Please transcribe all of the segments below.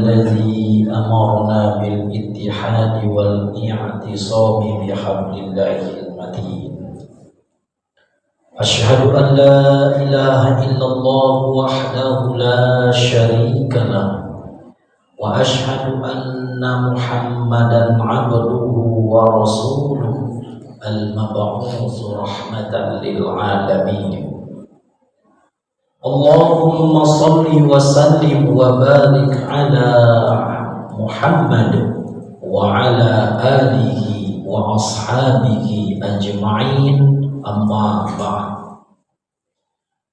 الذي أمرنا بالاتحاد والاعتصام بحبل الله المتين. أشهد أن لا إله إلا الله وحده لا شريك له وأشهد أن محمدا عبده ورسوله المبعوث رحمة للعالمين. اللهم صل وسلم وبارك على محمد وعلى آله وأصحابه أجمعين. أما بعد،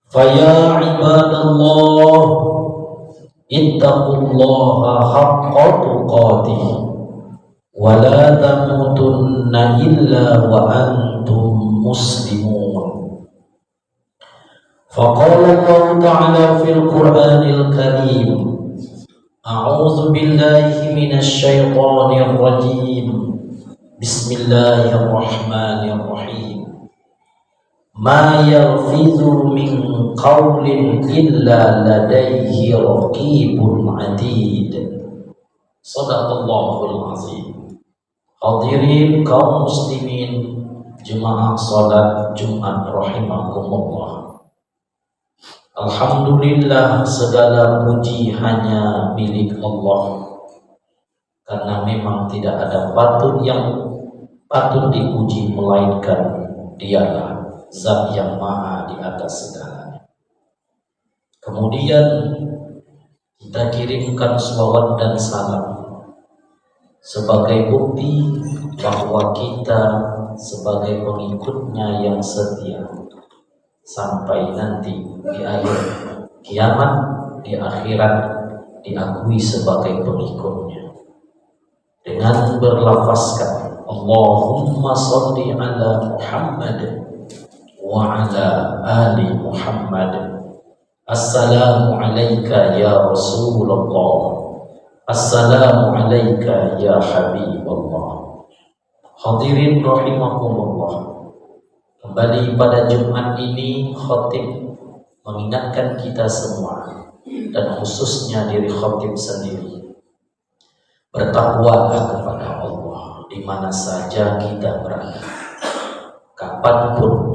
فيا عباد الله اتقوا الله حق تقاته ولا تموتن إلا وأنتم مسلمون. فقال الله تعالى في القرآن الكريم: أعوذ بالله من الشيطان الرجيم، بسم الله الرحمن الرحيم. ما يلفظ من قول إلا لديه رقيب عتيد. Sadaqallahul azim. Hadirin kaum muslimin jemaah salat Jumat rahimakumullah. Alhamdulillah, segala puji hanya milik Allah, karena memang tidak ada patut yang patut dipuji melainkan Dialah Zat yang maha di atas segalanya. Kemudian kita kirimkan shalawat dan salam sebagai bukti bahwa kita sebagai pengikutnya yang setia sampai nanti di akhir kiamat, di akhirat diakui sebagai pengikutnya dengan berlafazkan Allahumma sholli ala Muhammad wa ala ali Muhammad. Assalamu alayka ya Rasulullah, assalamu alayka ya Habibullah. Hadirin rahimakumullah, kembali pada Jumat ini khatib mengingatkan kita semua dan khususnya diri khatib sendiri, bertakwalah kepada Allah di mana saja kita berada, kapanpun,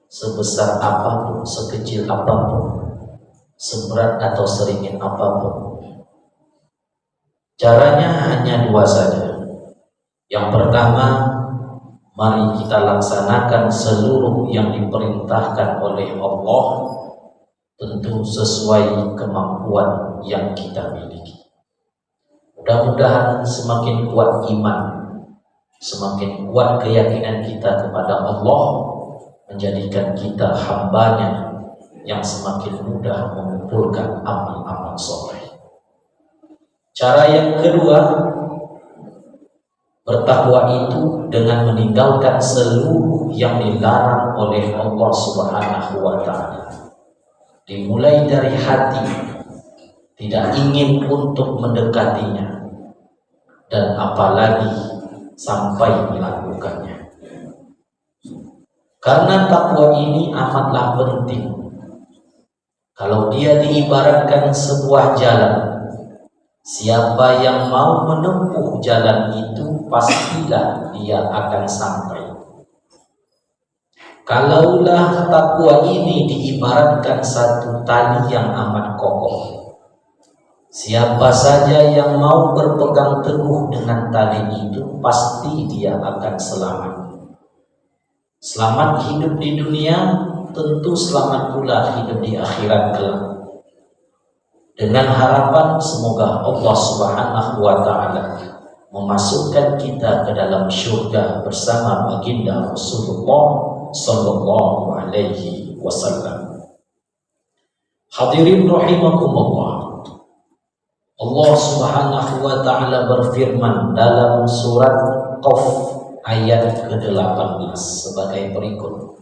sebesar apapun, sekecil apapun, seberat atau seringin apapun. Caranya hanya dua saja. Yang pertama, mari kita laksanakan seluruh yang diperintahkan oleh Allah, tentu sesuai kemampuan yang kita miliki. Mudah-mudahan semakin kuat iman, semakin kuat keyakinan kita kepada Allah, menjadikan kita hambanya yang semakin mudah mengumpulkan amal-amal soleh. Cara yang kedua, bertakwa itu dengan meninggalkan seluruh yang dilarang oleh Allah Subhanahu wa Ta'ala. Dimulai dari hati, tidak ingin untuk mendekatinya, dan apalagi sampai melakukannya. Karena takwa ini amatlah penting. Kalau dia diibaratkan sebuah jalan, siapa yang mau menempuh jalan itu pastilah dia akan sampai. Kalaulah takwa ini diibaratkan satu tali yang amat kokoh, siapa saja yang mau berpegang teguh dengan tali itu pasti dia akan selamat. Selamat hidup di dunia, tentu selamat pula hidup di akhirat kelak. Dengan harapan semoga Allah Subhanahu wa Ta'ala memasukkan kita ke dalam syurga bersama baginda Rasulullah sallallahu alaihi wasallam. Hadirin rahimakumullah, Allah Subhanahu wa Ta'ala berfirman dalam surat Qaf ayat ke-18 sebagai berikut.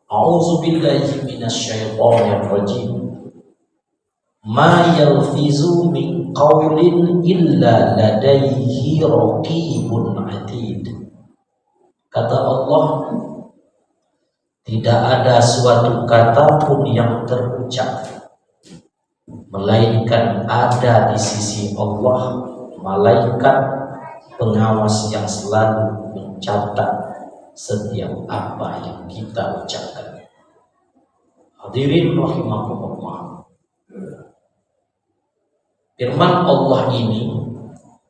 A'udzu billahi minasyaitonir rajim. Ma yalfizu min qawlin illa ladaihi raqibun atid. Kata Allah, tidak ada suatu kata pun yang terucap melainkan ada di sisi Allah malaikat pengawas yang selalu mencatat setiap apa yang kita ucapkan. Hadirin rahimakumullah. Firman Allah ini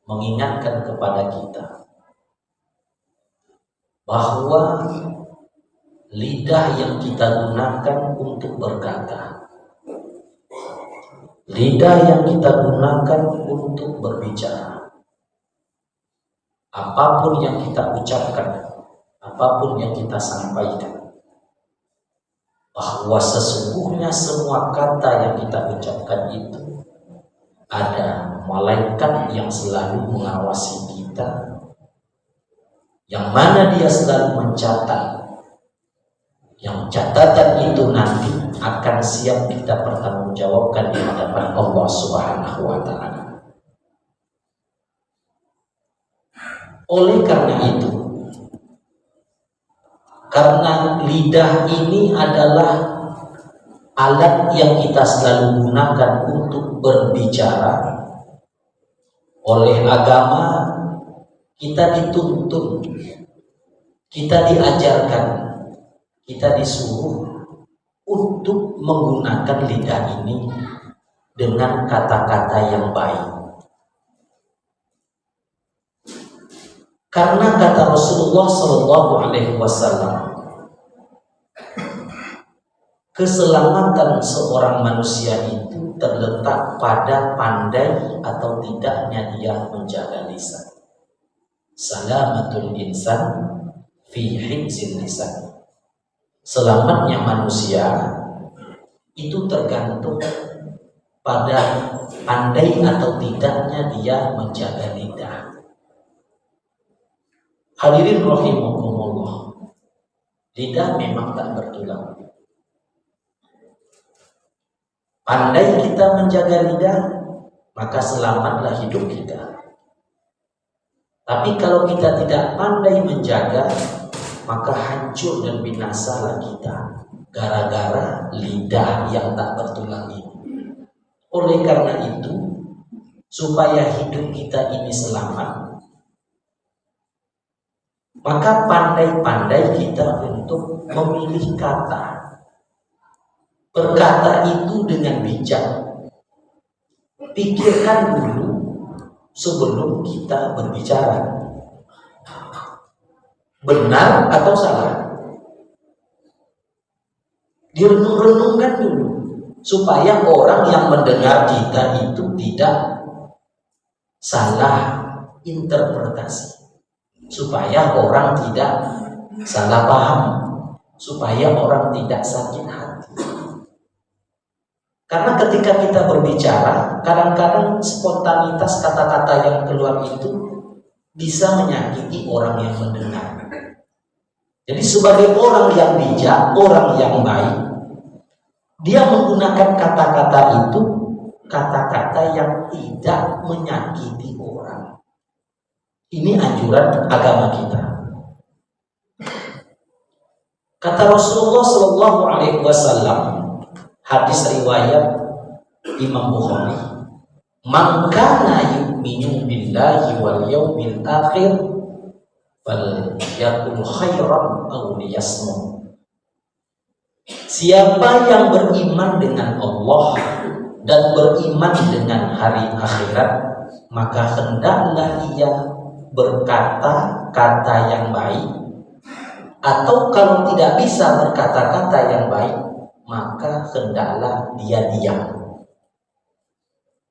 mengingatkan kepada kita bahwa lidah yang kita gunakan untuk berkata, lidah yang kita gunakan untuk berbicara, apapun yang kita ucapkan, apapun yang kita sampaikan, bahwa sesungguhnya semua kata yang kita ucapkan itu ada malaikat yang selalu mengawasi kita, yang mana dia selalu mencatat, yang catatan itu nanti akan siap kita pertanggungjawabkan di hadapan Allah Subhanahu wa Ta'ala. Oleh karena itu, karena lidah ini adalah alat yang kita selalu gunakan untuk berbicara, oleh agama kita dituntun, kita diajarkan, kita disuruh untuk menggunakan lidah ini dengan kata-kata yang baik. Karena kata Rasulullah SAW, keselamatan seorang manusia itu terletak pada pandai atau tidaknya dia menjaga lisan. Salamatul insan fi hifzil lisan. Selamatnya manusia itu tergantung pada pandai atau tidaknya dia menjaga lidah. Hadirin rahimakumullah, lidah memang tak bertulang. Pandai kita menjaga lidah, maka selamatlah hidup kita. Tapi kalau kita tidak pandai menjaga, maka hancur dan binasalah kita gara-gara lidah yang tak bertulang ini. Oleh karena itu, supaya hidup kita ini selamat, maka pandai-pandai kita untuk memilih kata. Berkata itu dengan bijak. Pikirkan dulu sebelum kita berbicara. Benar atau salah? Direnung-renungkan dulu supaya orang yang mendengar kita itu tidak salah interpretasi, supaya orang tidak salah paham, supaya orang tidak sakit hati. Karena ketika kita berbicara, kadang-kadang spontanitas kata-kata yang keluar itu bisa menyakiti orang yang mendengar. Jadi sebagai orang yang bijak, orang yang baik, dia menggunakan kata-kata itu, kata-kata yang tidak menyakiti orang. Ini anjuran agama kita. Kata Rasulullah SAW, hadis riwayat Imam Bukhari, "Man kana yu'minu billahi wal yawmil akhir falyakul khairan aw liyasmut." Siapa yang beriman dengan Allah dan beriman dengan hari akhirat, maka hendaklah ia berkata kata yang baik, atau kalau tidak bisa berkata-kata yang baik, maka hendaklah dia diam.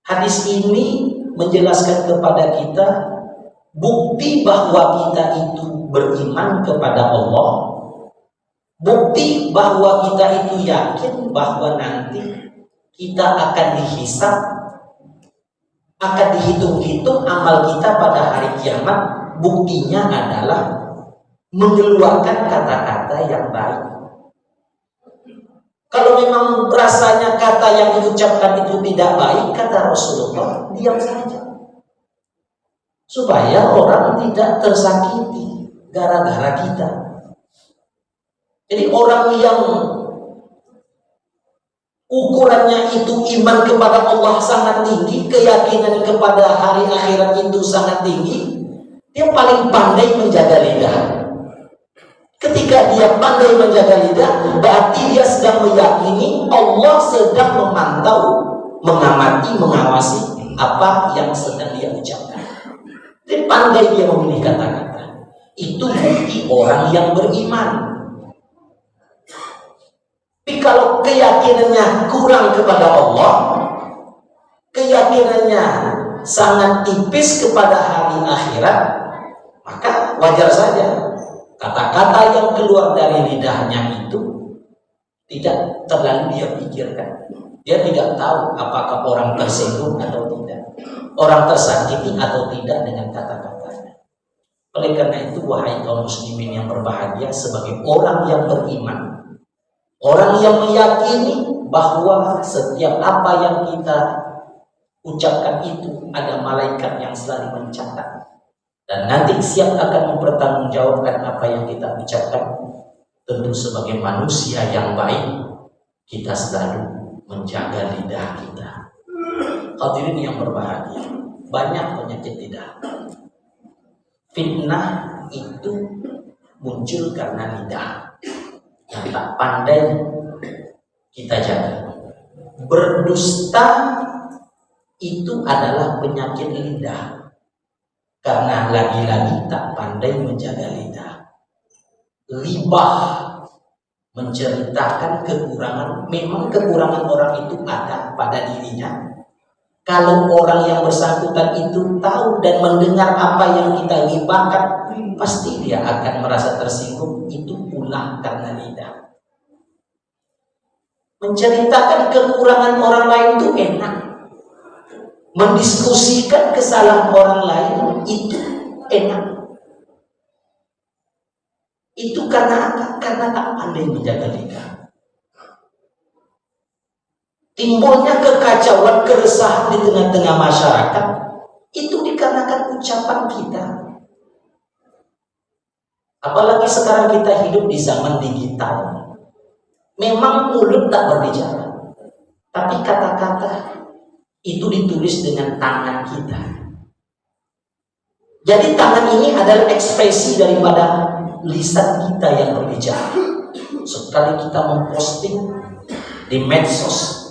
Hadis ini menjelaskan kepada kita bukti bahwa kita itu beriman kepada Allah, bukti bahwa kita itu yakin bahwa nanti kita akan dihisab, akan dihitung-hitung amal kita pada hari kiamat. Buktinya adalah mengeluarkan kata-kata yang baik. Kalau memang rasanya kata yang diucapkan itu tidak baik, kata Rasulullah, diam saja, supaya orang tidak tersakiti gara-gara kita. Jadi orang yang ukurannya itu iman kepada Allah sangat tinggi, keyakinan kepada hari akhirat itu sangat tinggi, dia paling pandai menjaga lidah. Ketika dia pandai menjaga lidah, berarti dia sedang meyakini Allah sedang memantau, mengamati, mengawasi apa yang sedang dia ucapkan. Jadi pandai dia memilih kata-kata. Itu bukti orang yang beriman. Tapi kalau keyakinannya kurang kepada Allah, keyakinannya sangat tipis kepada hari akhirat, maka wajar saja kata-kata yang keluar dari lidahnya itu tidak terlalu dia pikirkan. Dia tidak tahu apakah orang tersinggung atau tidak, orang tersakiti atau tidak dengan kata-katanya. Oleh karena itu, wahai kaum muslimin yang berbahagia, sebagai orang yang beriman, orang yang meyakini bahwa setiap apa yang kita ucapkan itu ada malaikat yang selalu mencatat, dan nanti siap akan mempertanggungjawabkan apa yang kita ucapkan. Tentu sebagai manusia yang baik, kita selalu menjaga lidah kita. Hadirin yang berbahagia, banyak penyakit lidah. Fitnah itu muncul karena lidah yang tak pandai kita jaga. Berdusta itu adalah penyakit lidah, karena lagi-lagi tak pandai menjaga lidah. Ghibah, menceritakan kekurangan, memang kekurangan orang itu ada pada dirinya. Kalau orang yang bersangkutan itu tahu dan mendengar apa yang kita ghibahkan, pasti dia akan merasa tersinggung. Itu pula karena lidah. Menceritakan kekurangan orang lain itu enak, mendiskusikan kesalahan orang lain itu enak. Itu karena apa? Karena tak pandai menjaga lidah. Timbulnya kekacauan, keresahan di tengah-tengah masyarakat itu dikarenakan ucapan kita. Apalagi sekarang kita hidup di zaman digital. Memang mulut tak berbicara, tapi kata-kata itu ditulis dengan tangan kita. Jadi tangan ini adalah ekspresi daripada lisan kita yang berbicara. Sekali kita memposting di medsos,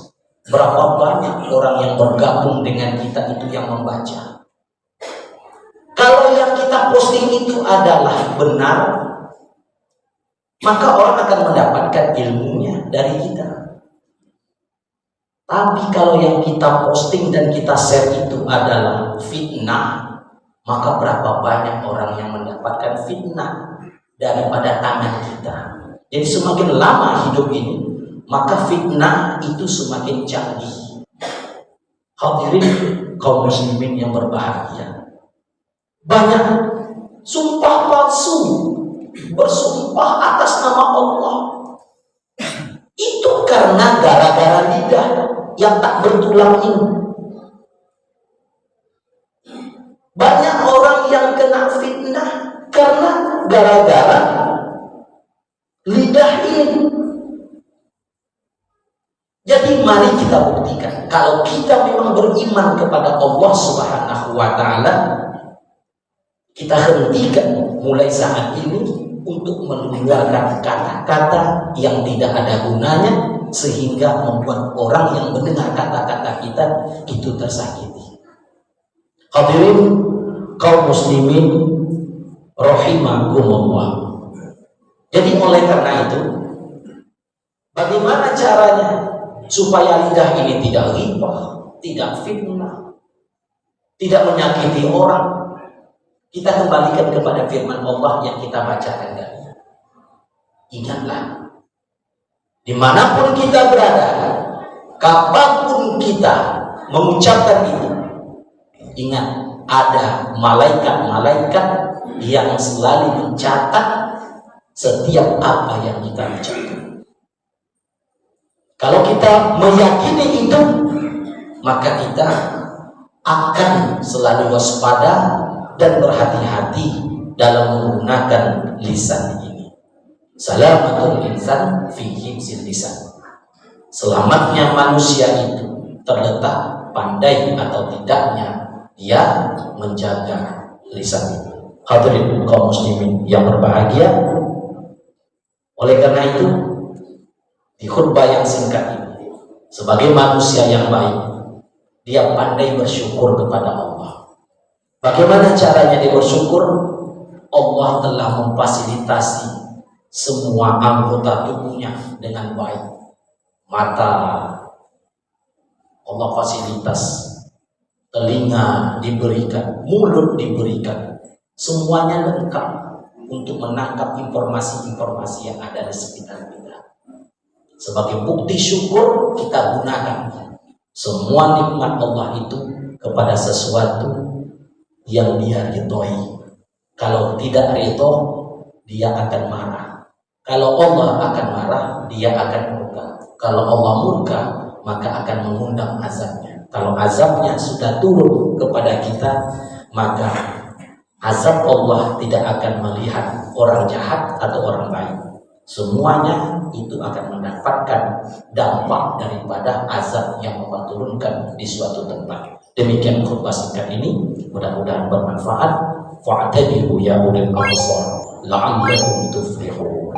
berapa banyak orang yang bergabung dengan kita itu yang membaca. Kalau yang kita posting itu adalah benar, maka orang akan mendapatkan ilmunya dari kita. Tapi kalau yang kita posting dan kita share itu adalah fitnah, maka berapa banyak orang yang mendapatkan fitnah daripada tangan kita. Jadi semakin lama hidup ini, maka fitnah itu semakin canggih. Hadirin kaum muslimin yang berbahagia, banyak sumpah palsu, bersumpah atas nama Allah, itu karena gara-gara lidah yang tak bertulang ini. Banyak orang yang kena fitnah karena gara-gara lidah ini. Jadi mari kita buktikan kalau kita memang beriman kepada Allah Subhanahu wa ta'ala, kita hentikan mulai saat ini untuk mengeluarkan kata-kata yang tidak ada gunanya, sehingga membuat orang yang mendengar kata-kata kita itu tersakiti. Hadirin kaum muslimin rahimakumullah. Jadi oleh karena itu, bagaimana caranya supaya lidah ini tidak ghibah, tidak fitnah, tidak menyakiti orang? Kita kembalikan kepada firman Allah yang kita bacakan tadi. Ingatlah, dimanapun kita berada, kapanpun kita mengucapkan itu, ingat ada malaikat-malaikat yang selalu mencatat setiap apa yang kita ucapkan. Kalau kita meyakini itu, maka kita akan selalu waspada dan berhati-hati dalam menggunakan lisan ini. Salamatul insan fi hifzil lisan. Selamatnya manusia itu terletak pandai atau tidaknya dia menjaga lisan. Hadirin kaum muslimin yang berbahagia, oleh karena itu di khutbah yang singkat ini, sebagai manusia yang baik, dia pandai bersyukur kepada Allah. Bagaimana caranya dia bersyukur? Allah telah memfasilitasi semua anggota tubuhnya dengan baik. Mata Allah fasilitas, telinga diberikan, mulut diberikan, semuanya lengkap untuk menangkap informasi-informasi yang ada di sekitar kita. Sebagai bukti syukur, kita gunakan semua nikmat Allah itu kepada sesuatu yang dia ridhoi. Kalau tidak ridho, dia akan marah. Kalau Allah akan marah, dia akan murka. Kalau Allah murka, maka akan mengundang azabnya. Kalau azabnya sudah turun kepada kita, maka azab Allah tidak akan melihat orang jahat atau orang baik. Semuanya itu akan mendapatkan dampak daripada azab yang Allah turunkan di suatu tempat. Demikian khutbah singkat ini, mudah-mudahan bermanfaat. Fa'tabiru ya ulil absar la'allakum tuflihun.